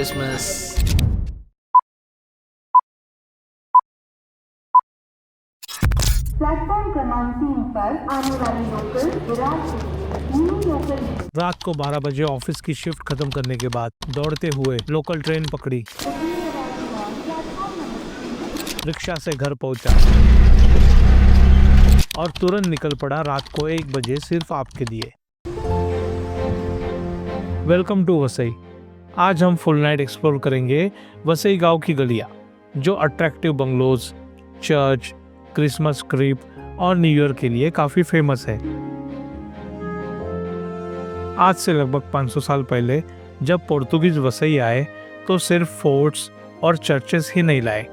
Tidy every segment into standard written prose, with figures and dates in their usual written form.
Christmas. Platform क्रमांक 3 पर आने वाली लोकल विराट न्यू लोकल रात को 12 बजे ऑफिस की शिफ्ट खत्म करने के बाद दौड़ते हुए लोकल ट्रेन पकड़ी, रिक्शा से घर पहुंचा और तुरंत निकल पड़ा रात को 1 बजे सिर्फ आपके लिए। Welcome to Vasai. आज हम फुल नाइट एक्सप्लोर करेंगे वसई गांव की गलियां, जो attractive bungalows, church, Christmas crib और न्यू ईयर के लिए काफी फेमस है। आज से लगभग 500 साल पहले जब पोर्तुगीज वसई आए तो सिर्फ फोर्ट्स और चर्चेस ही नहीं लाए,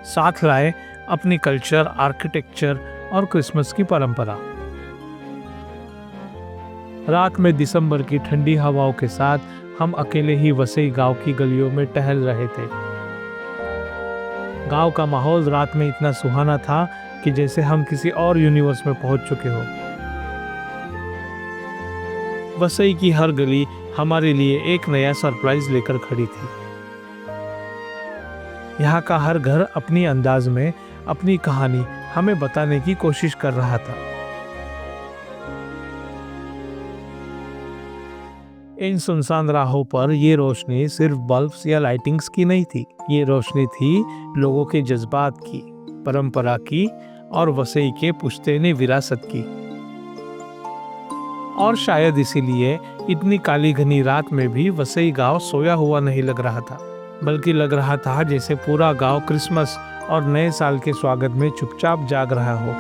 साथ लाए अपनी कल्चर, आर्किटेक्चर और क्रिसमस की परंपरा। रात में दिसंबर की ठंडी हवाओं के साथ हम अकेले ही वसई गांव की गलियों में टहल रहे थे। गांव का माहौल रात में इतना सुहाना था कि जैसे हम किसी और यूनिवर्स में पहुंच चुके हो। वसई की हर गली हमारे लिए एक नया सरप्राइज लेकर खड़ी थी। यहाँ का हर घर अपनी अंदाज में अपनी कहानी हमें बताने की कोशिश कर रहा था। इन सुनसान राहों पर ये रोशनी सिर्फ बल्ब्स या लाइटिंग्स की नहीं थी, ये रोशनी थी लोगों के जज्बात की, परंपरा की और वसई के पुश्तैनी विरासत की। और शायद इसीलिए इतनी काली घनी रात में भी वसई गांव सोया हुआ नहीं लग रहा था, बल्कि लग रहा था जैसे पूरा गांव क्रिसमस और नए साल के स्वागत में चुपचाप जाग रहा हो।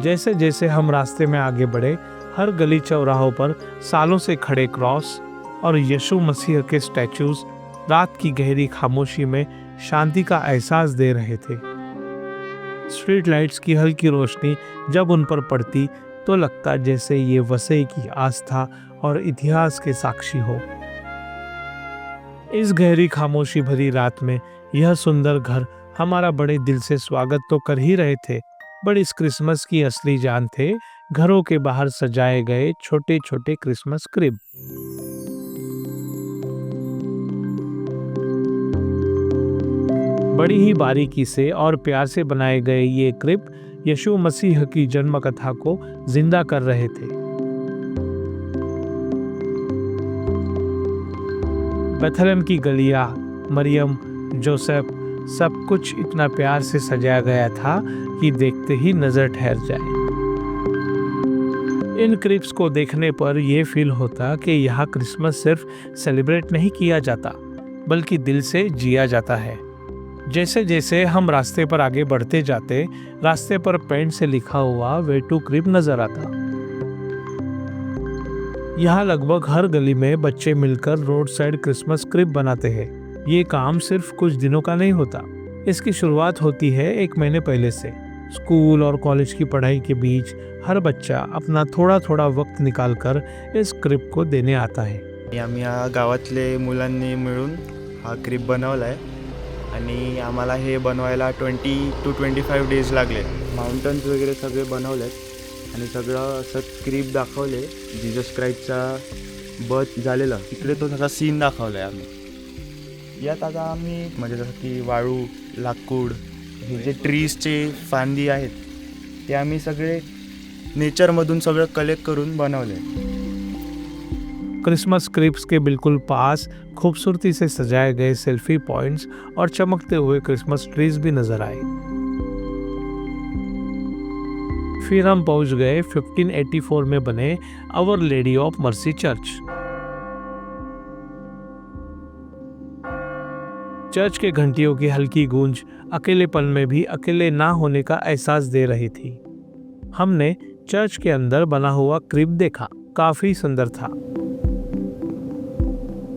जैसे जैसे हम रास्ते में आगे बढ़े, हर गली चौराहों पर सालों से खड़े क्रॉस और यीशु मसीह के स्टैचूज रात की गहरी खामोशी में शांति का एहसास दे रहे थे। स्ट्रीट लाइट्स की हल्की रोशनी जब उन पर पड़ती तो लगता जैसे ये वसई की आस्था और इतिहास के साक्षी हो। इस गहरी खामोशी भरी रात में यह सुंदर घर हमारा बड़े दिल से स्वागत तो कर ही रहे थे, बट इस क्रिसमस की असली जान थे घरों के बाहर सजाए गए छोटे छोटे क्रिसमस क्रिब। बड़ी ही बारीकी से और प्यार से बनाए गए ये क्रिब यीशु मसीह की जन्म कथा को जिंदा कर रहे थे। बेथलेहम की गलियां, मरियम, जोसेफ, सब कुछ इतना प्यार से सजाया गया था कि देखते ही नजर ठहर जाए। इन क्रिप्स को देखने पर यह फील होता कि यहाँ क्रिसमस सिर्फ सेलिब्रेट नहीं किया जाता, बल्कि दिल से जिया जाता है। जैसे जैसे हम रास्ते पर आगे बढ़ते जाते, रास्ते पर पेंट से लिखा हुआ वे टू क्रिप नजर आता। यहाँ लगभग हर गली में बच्चे मिलकर रोड साइड क्रिसमस क्रिप बनाते हैं। ये काम सिर्फ कुछ दिनों का नहीं होता, इसकी शुरुआत होती है 1 महीने पहले से। स्कूल और कॉलेज की पढ़ाई के बीच हर बच्चा अपना थोड़ा थोड़ा वक्त निकालकर इस क्रिप को देने आता है। आम्ही या गावातले मुलांनी मिळून हा क्रिप बनवला आहे आणि आम्हाला हे बनवायला 20 to 25 डेज लागले। माउंटन्स वगैरे सगळे बनवलेत आणि सगळं असं क्रिप दाखवले। जीसस क्राइस्टचा बर्थ झालेला तिकडे तो सगळा सीन दाखवला आहे आम्ही। यात आता आम्ही म्हणजे जसं की वाळू, लाकूड, हे जे ट्रीजचे फांदी आहेत ते आम्ही सगळे नेचरमधून सगळं कलेक्ट करून बनवले। क्रिसमस क्रिप्स के बिल्कुल पास खूबसूरती से सजाए गए सेल्फी पॉइंट्स और चमकते हुए क्रिसमस ट्रीज भी नजर आए। फिर हम पहुंच गए 1584 में बने Our Lady of Mercy church. Church के घंटियों की हल्की गूंज अकेलेपन में भी अकेले ना होने का एहसास दे रही थी। हमने चर्च के अंदर बना हुआ क्रिप देखा, काफी सुंदर था।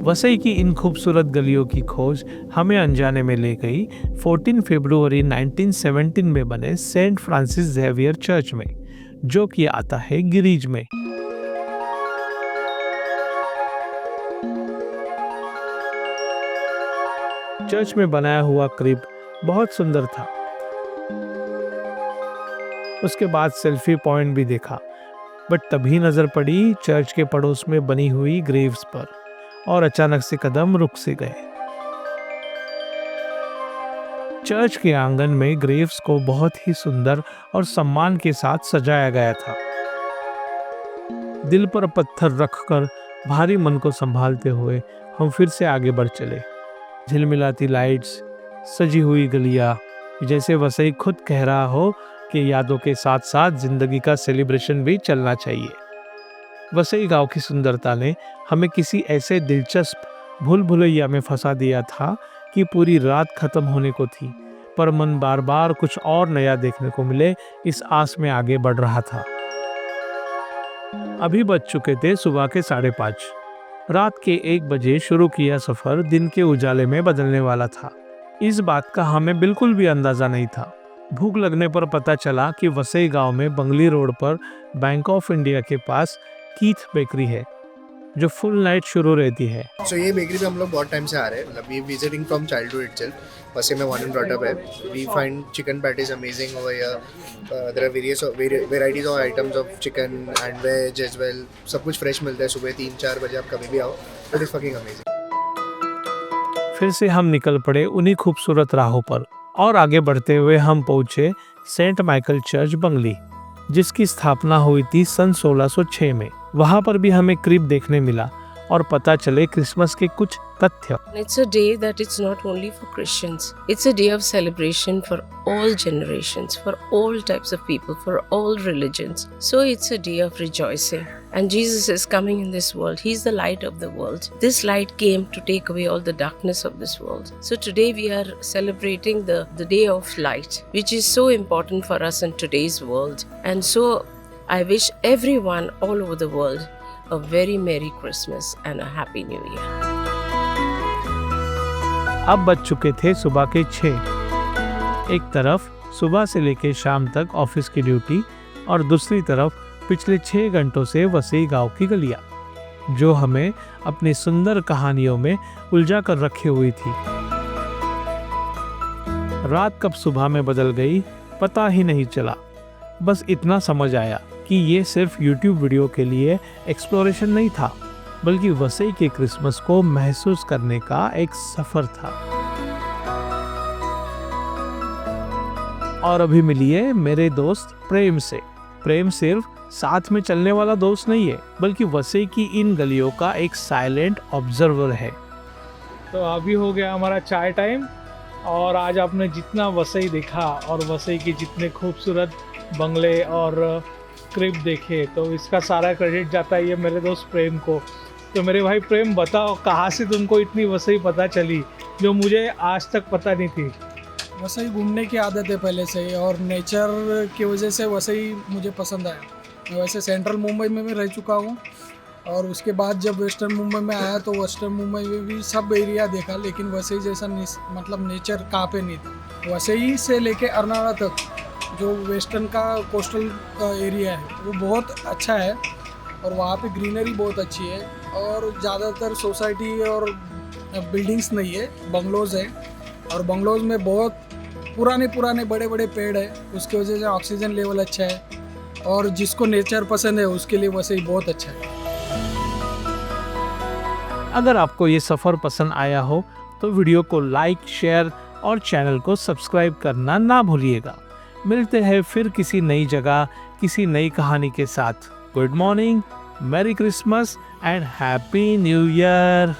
वसई की इन खूबसूरत गलियों की खोज हमें अनजाने में ले गई 14 फरवरी 1917 में बने सेंट फ्रांसिस जेवियर चर्च में, जो कि आता है गिरीज में। चर्च में बनाया हुआ क्रिब बहुत सुंदर था। उसके बाद सेल्फी पॉइंट भी देखा, बट तभी नजर पड़ी चर्च के पड़ोस में बनी हुई ग्रेव्स पर। और अचानक से कदम रुक से गए। चर्च के आंगन में ग्रेव्स को बहुत ही सुंदर और सम्मान के साथ सजाया गया था। दिल पर पत्थर रखकर भारी मन को संभालते हुए हम फिर से आगे बढ़ चले। झिलमिलाती लाइट्स, सजी हुई गलियां, जैसे वसई खुद कह रहा हो कि यादों के साथ साथ जिंदगी का सेलिब्रेशन भी चलना चाहिए। वसई गांव की सुंदरता ने हमें किसी ऐसे दिलचस्प भूल भुलैया में फंसा दिया था कि पूरी रात खत्म होने को थी, पर मन बार बार कुछ और नया देखने को मिले इस आस में आगे बढ़ रहा था। अभी बज चुके थे सुबह के 5:30। रात के 1 बजे शुरू किया सफर दिन के उजाले में बदलने वाला था। इस बात का हमें बिल्कुल भी अंदाजा नहीं था। भूख लगने पर पता चला कि वसई गांव में बंगली रोड पर बैंक ऑफ इंडिया के पास कीथ बेकरी है, जो फुल नाइट शुरू रहती है। सो ये बेकरी पे हम लोग बहुत टाइम से आ रहे हैं, मतलब we visiting from childhood itself. वैसे में born and brought up है। We find chicken patties amazing over here. There are various varieties of items of chicken and veg as well. सब कुछ फ्रेश मिलता है। सुबह 3-4 बजे आप कभी भी आओ, इट इज फकिंग अमेजिंग। फिर से हम निकल पड़े उन्हीं खूबसूरत राहों पर और आगे बढ़ते हुए हम पहुंचे सेंट माइकल चर्च बंगली, जिसकी स्थापना हुई थी सन 1606 में। वहां पर भी हमें क्रिब देखने मिला और पता चले क्रिसमस के कुछ तथ्य। It's a day that it's not only for Christians. It's a day of celebration for all generations, for all types of people, for all religions. So it's a day of rejoicing. And Jesus is coming in this world. He's the light of the world. This light came to take away all the darkness of this world. So today we are celebrating the day of light, which is so important for us in today's world. And so I wish everyone all over the world a very Merry Christmas and a Happy New Year. अब बज चुके थे सुबह के 6। एक तरफ सुबह से लेकर शाम तक ऑफिस की ड्यूटी और दूसरी तरफ पिछले 6 घंटों से वसई गांव की गलियां, जो हमें अपनी सुंदर कहानियों में उलझा कर रखी हुई थी। रात कब सुबह में बदल गई पता ही नहीं चला। बस इतना समझ आया कि ये सिर्फ YouTube वीडियो के लिए एक्सप्लोरेशन नहीं था, बल्कि वसई के क्रिसमस को महसूस करने का एक सफर था। और अभी मिलिए मेरे दोस्त प्रेम से। प्रेम सिर्फ साथ में चलने वाला दोस्त नहीं है, बल्कि वसई की इन गलियों का एक साइलेंट ऑब्जर्वर है। तो अभी हो गया हमारा चाय टाइम, और आज आपने जितना वसई देखा और वसई के जितने खूबसूरत बंगले और क्रिब देखे, तो इसका सारा क्रेडिट जाता है ये मेरे दोस्त प्रेम को। तो मेरे भाई प्रेम, बताओ कहाँ से तुमको इतनी वसई पता चली, जो मुझे आज तक पता नहीं थी। वसई घूमने की आदत है पहले से ही, और नेचर की वजह से वसई मुझे पसंद आया। मैं वैसे सेंट्रल मुंबई में भी रह चुका हूँ, और उसके बाद जब वेस्टर्न मुंबई में आया तो वेस्टर्न मुंबई में भी सब एरिया देखा, लेकिन वसई जैसा मतलब नेचर कहाँ पे नहीं था। वसई से लेके अरनाड़ा तक जो वेस्टर्न का कोस्टल एरिया है वो बहुत अच्छा है, और वहाँ पे ग्रीनरी बहुत अच्छी है, और ज़्यादातर सोसाइटी और बिल्डिंग्स नहीं है, बंगलोज़ है, और बंगलोज़ में बहुत पुराने बड़े बड़े पेड़ है, उसकी वजह से ऑक्सीजन लेवल अच्छा है, और जिसको नेचर पसंद है उसके लिए वसई बहुत अच्छा है। अगर आपको ये सफ़र पसंद आया हो तो वीडियो को लाइक, शेयर और चैनल को सब्सक्राइब करना ना भूलिएगा। मिलते हैं फिर किसी नई जगह, किसी नई कहानी के साथ। Good morning, merry Christmas and happy new year.